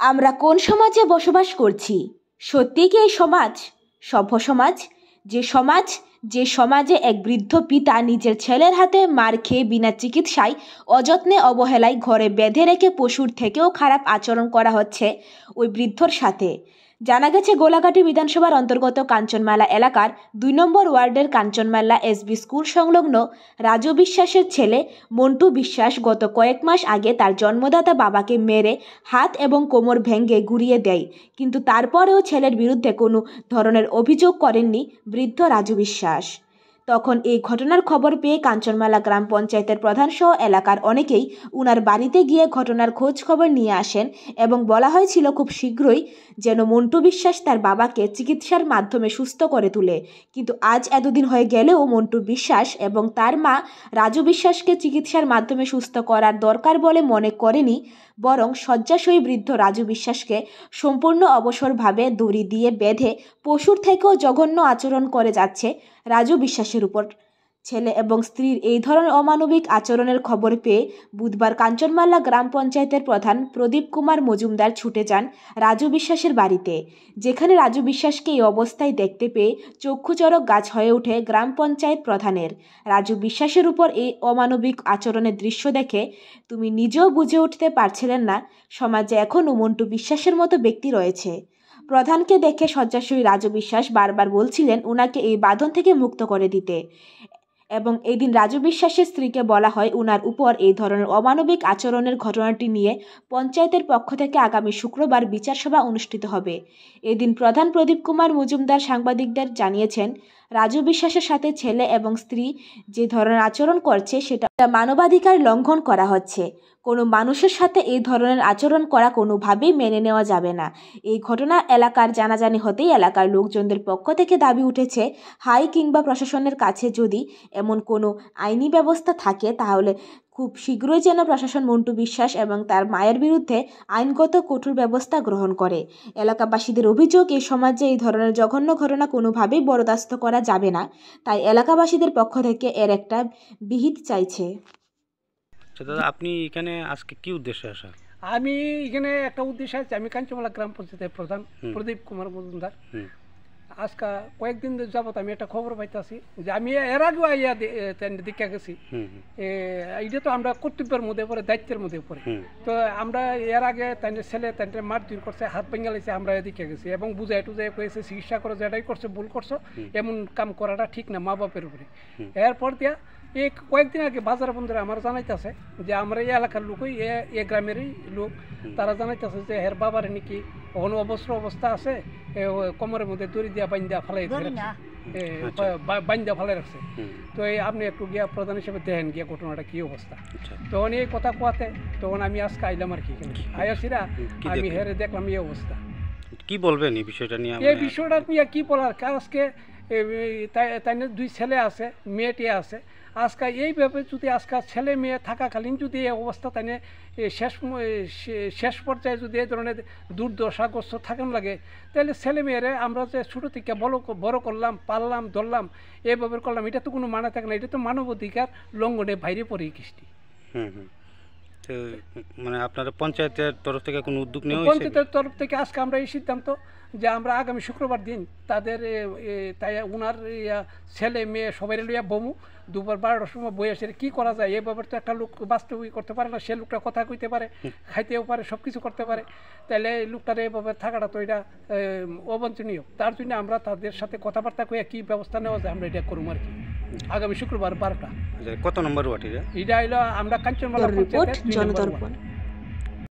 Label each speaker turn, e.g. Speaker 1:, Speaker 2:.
Speaker 1: আমরা কোন সমাজে বসবাস করছি? সত্যি কি এই সমাজ সভ্য সমাজ? যে সমাজে এক বৃদ্ধ পিতা নিজের ছেলের হাতে মার খেয়ে বিনা চিকিৎসায় অযত্নে অবহেলায় ঘরে বেঁধে রেখে পশুর থেকেও খারাপ আচরণ করা হচ্ছে ওই বৃদ্ধর সাথে। জানা গেছে গোলাঘাটি বিধানসভার অন্তর্গত কাঞ্চনমালা এলাকার ২ নম্বর ওয়ার্ডের কাঞ্চনমালা এসবি স্কুল সংলগ্ন রাজু বিশ্বাসের ছেলে মন্টু বিশ্বাস গত কয়েক মাস আগে তার জন্মদাতা বাবাকে মেরে হাত এবং কোমর ভেঙে গুঁড়িয়ে দেয়, কিন্তু তারপরেও ছেলের বিরুদ্ধে কোনো ধরনের অভিযোগ করেননি বৃদ্ধ রাজু বিশ্বাস। তখন এই ঘটনার খবর পেয়ে কাঞ্চনমালা গ্রাম পঞ্চায়েতের প্রধান সহ এলাকার অনেকেই উনার বাড়িতে গিয়ে ঘটনার খোঁজ খবর নিয়ে আসেন এবং বলা হয়েছিল খুব শীঘ্রই যেন মন্টু বিশ্বাস তার বাবাকে চিকিৎসার মাধ্যমে সুস্থ করে তুলে। কিন্তু আজ এতদিন হয়ে গেলেও মন্টু বিশ্বাস এবং তার মা রাজু বিশ্বাসকে চিকিৎসার মাধ্যমে সুস্থ করার দরকার বলে মনে করেনি, বরং শয্যাশয়ী বৃদ্ধ রাজু বিশ্বাসকে সম্পূর্ণ অবসরভাবে দড়ি দিয়ে বেঁধে পশুর থেকেও জঘন্য আচরণ করে যাচ্ছে রাজু বিশ্বাসের উপর। ছেলে এবং স্ত্রীর এই ধরনের অমানবিক আচরণের খবর পেয়ে বুধবার কাঞ্চনমালা গ্রাম পঞ্চায়েতের প্রধান প্রদীপ কুমার মজুমদার ছুটে যান রাজু বিশ্বাসের বাড়িতে, যেখানে রাজু বিশ্বাসকে এই অবস্থায় দেখতে পেয়ে চক্ষুচড়ক গাছ হয়ে ওঠে গ্রাম পঞ্চায়েত প্রধানের। রাজু বিশ্বাসের উপর এই অমানবিক আচরণের দৃশ্য দেখে তুমি নিজেও বুঝে উঠতে পারছিলেন না সমাজে এখনও মন্টু বিশ্বাসের মতো ব্যক্তি রয়েছে। প্রধানকে দেখে শয্যাশয়ী রাজু বিশ্বাস বারবার বলছিলেন উনাকে এই বাঁধন থেকে মুক্ত করে দিতে, এবং এদিন রাজু বিশ্বাসের স্ত্রীকে বলা হয় উনার উপর এই ধরনের অমানবিক আচরণের ঘটনাটি নিয়ে পঞ্চায়েতের পক্ষ থেকে আগামী শুক্রবার বিচার সভা অনুষ্ঠিত হবে। এদিন প্রধান প্রদীপ কুমার মজুমদার সাংবাদিকদের জানিয়েছেন, রাজু বিশ্বাসের সাথে ছেলে এবং স্ত্রী যে ধরনের আচরণ করছে সেটা মানবাধিকার লঙ্ঘন করা হচ্ছে। কোনো মানুষের সাথে এই ধরনের আচরণ করা কোনোভাবেই মেনে নেওয়া যাবে না। এই ঘটনা এলাকার জানাজানি হতেই এলাকার লোকজনদের পক্ষ থেকে দাবি উঠেছে, হাই কিংবা প্রশাসনের কাছে যদি এমন কোনো আইনি ব্যবস্থা থাকে তাহলে খুব শীঘ্রই যেন প্রশাসন মন্টু বিশ্বাস এবং তার মায়ের বিরুদ্ধে আইনগত কঠোর ব্যবস্থা গ্রহণ করে। এলাকাবাসীদের অভিযোগ, এই সমাজে এই ধরনের জঘন্য ঘটনা কোনোভাবেই বরদাস্ত করা যাবে না, তাই এলাকাবাসীদের পক্ষ থেকে এর একটা বিহিত চাইছে।
Speaker 2: দাদা, আপনি এখানে আজকে কি উদ্দেশ্যে আসা?
Speaker 3: আমি এখানে একটা উদ্দেশ্য আছে, আমি কাঞ্চনমালা গ্রাম পঞ্চায়েতের প্রধান প্রদীপ কুমার মজুমদার। আজকে কয়েকদিন যাবত আমি একটা খবর পাইতেছি যে আমি এর আগেও আইয়া দীক্ষা গেছি। এইটা তো আমরা কর্তব্যের মধ্যে পড়ে, দায়িত্বের মধ্যে পড়ে। তো আমরা এর আগে তাই ছেলে তাই মারধর করছে, হাত ভেঙে লাইছে, আমরা দীক্ষা গেছি এবং বুঝাই টুজাই কয়েছে চিকিৎসা করো, যেটাই করছে ভুল করছো, এমন কাম করাটা ঠিক না মা বাপের উপরে। এরপর দিয়া এই কয়েকদিন আগে বাজার বন্ধুরা আমার জানাইতেছে যে আমরা এই এলাকার লোকই, এ গ্রামেরই লোক, তারা জানাইতেছে যে হের বাবার নাকি কোনো অবস্ত্র অবস্থা আছে, কোমরের মধ্যে দড়ি দিয়া বাইন্দা ফেলাই বাইন্দা ফেলাই রাখছে। তো এই আপনি একটু গিয়া প্রধান হিসেবে দেখেন গিয়া ঘটনাটা কি অবস্থা। তখন এই কথা কোয়াতে তখন আমি আজকে আইলাম আর কি, আয়াসিরা আমি হেরে দেখলাম এই অবস্থা।
Speaker 2: কি বলবেন এই বিষয়টা নিয়ে?
Speaker 3: এই বিষয়টা নিয়ে কি বলার, আজকে তাই 2 ছেলে আছে, মেয়েটি আছে। আজকে এইভাবে যদি আজকে ছেলে মেয়ে থাকাকালীন যদি এই অবস্থা তাই শেষ পর্যায়ে যদি এই ধরনের দুর্দশাগ্রস্ত থাকেন লাগে, তাহলে ছেলে মেয়েরে আমরা যে ছোটো থেকে বড় করলাম, পাললাম, ধরলাম, এইভাবে করলাম, এটা তো কোনো মানে থাকে না। এটা তো মানবাধিকার লঙ্ঘনে বাইরে পড়ে কৃষ্টি।
Speaker 2: মানে আপনারা পঞ্চায়েতের তরফ থেকে কোনো উদ্যোগ নেওয়া?
Speaker 3: পঞ্চায়েতের তরফ থেকে আজকে আমরা এই সিদ্ধান্ত যে আমরা আগামী শুক্রবার দিন তাদের তাই ওনার ছেলে মেয়ে সবাই লইয়া বমু, দুপুর 12টার সময় বই আসে কী করা যায়। এই ব্যাপারে তো একটা লোক বাস্তবিক করতে পারে না, সে লোকটা কথা কইতে পারে, খাইতেও পারে, সব কিছু করতে পারে, তাহলে এই লোকটার এইভাবে থাকাটা তো এটা অবাঞ্ছনীয়। তার জন্য আমরা তাদের সাথে কথাবার্তা কইয়া কী ব্যবস্থা নেওয়া যায় আমরা এটা করুম আর কি, আগামী শুক্রবার 12টা।
Speaker 2: কত নম্বর ওয়ার্ড এটা?
Speaker 3: এটা হলো আমরা কাঞ্চনমালা পঞ্চায়েতের 2 নম্বর ওয়ার্ড।